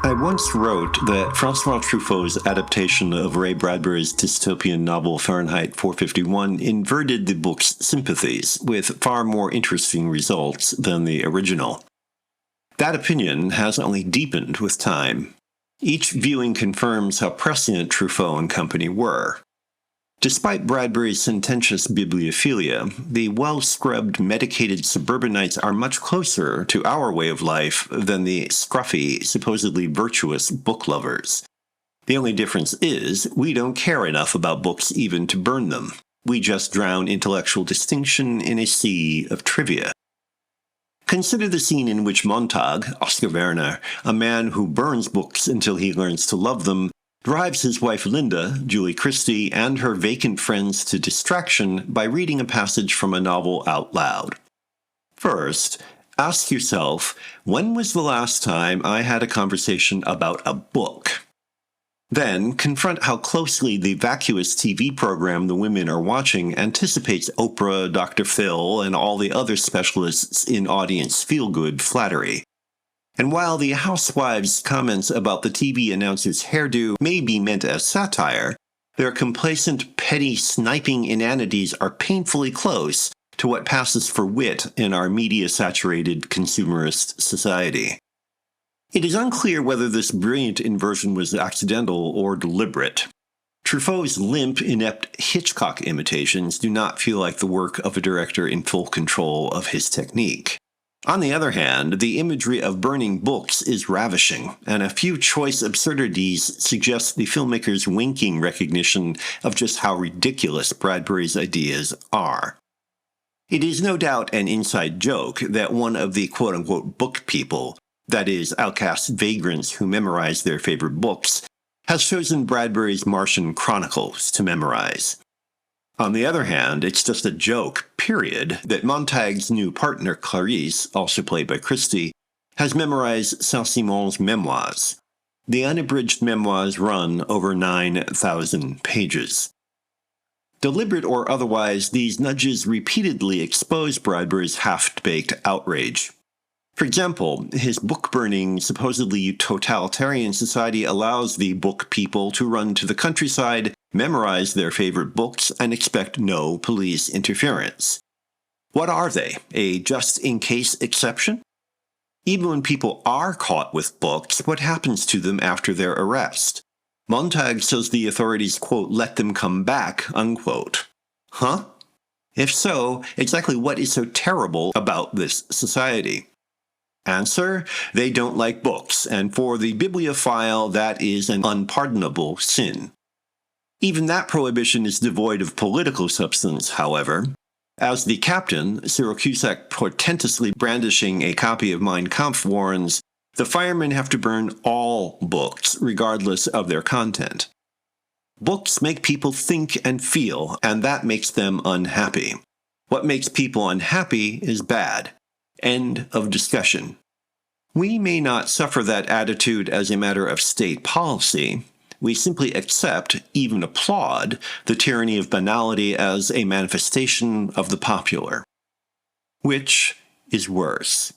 I once wrote that Francois Truffaut's adaptation of Ray Bradbury's dystopian novel Fahrenheit 451 inverted the book's sympathies, with far more interesting results than the original. That opinion has only deepened with time. Each viewing confirms how prescient Truffaut and company were. Despite Bradbury's sententious bibliophilia, the well-scrubbed, medicated suburbanites are much closer to our way of life than the scruffy, supposedly virtuous book lovers. The only difference is, we don't care enough about books even to burn them. We just drown intellectual distinction in a sea of trivia. Consider the scene in which Montag, Oscar Werner, a man who burns books until he learns to love them, drives his wife Linda, Julie Christie, and her vacant friends to distraction by reading a passage from a novel out loud. First, ask yourself, when was the last time I had a conversation about a book? Then, confront how closely the vacuous TV program the women are watching anticipates Oprah, Dr. Phil, and all the other specialists in audience feel-good flattery. And while the housewives' comments about the TV announcer's hairdo may be meant as satire, their complacent, petty, sniping inanities are painfully close to what passes for wit in our media-saturated consumerist society. It is unclear whether this brilliant inversion was accidental or deliberate. Truffaut's limp, inept Hitchcock imitations do not feel like the work of a director in full control of his technique. On the other hand, the imagery of burning books is ravishing, and a few choice absurdities suggest the filmmaker's winking recognition of just how ridiculous Bradbury's ideas are. It is no doubt an inside joke that one of the quote-unquote book people, that is, outcast vagrants who memorize their favorite books, has chosen Bradbury's Martian Chronicles to memorize. On the other hand, it's just a joke, period, that Montag's new partner, Clarice, also played by Christie, has memorized Saint-Simon's memoirs. The unabridged memoirs run over 9,000 pages. Deliberate or otherwise, these nudges repeatedly expose Bradbury's half-baked outrage. For example, his book-burning, supposedly totalitarian society allows the book people to run to the countryside, memorize their favorite books, and expect no police interference. What are they? A just-in-case exception? Even when people are caught with books, what happens to them after their arrest? Montag says the authorities, quote, let them come back, unquote. Huh? If so, exactly what is so terrible about this society? Answer, they don't like books, and for the bibliophile, that is an unpardonable sin. Even that prohibition is devoid of political substance, however. As the captain, Cyril Cusack portentously brandishing a copy of Mein Kampf warns, the firemen have to burn all books, regardless of their content. Books make people think and feel, and that makes them unhappy. What makes people unhappy is bad. End of discussion. We may not suffer that attitude as a matter of state policy. We simply accept, even applaud, the tyranny of banality as a manifestation of the popular. Which is worse?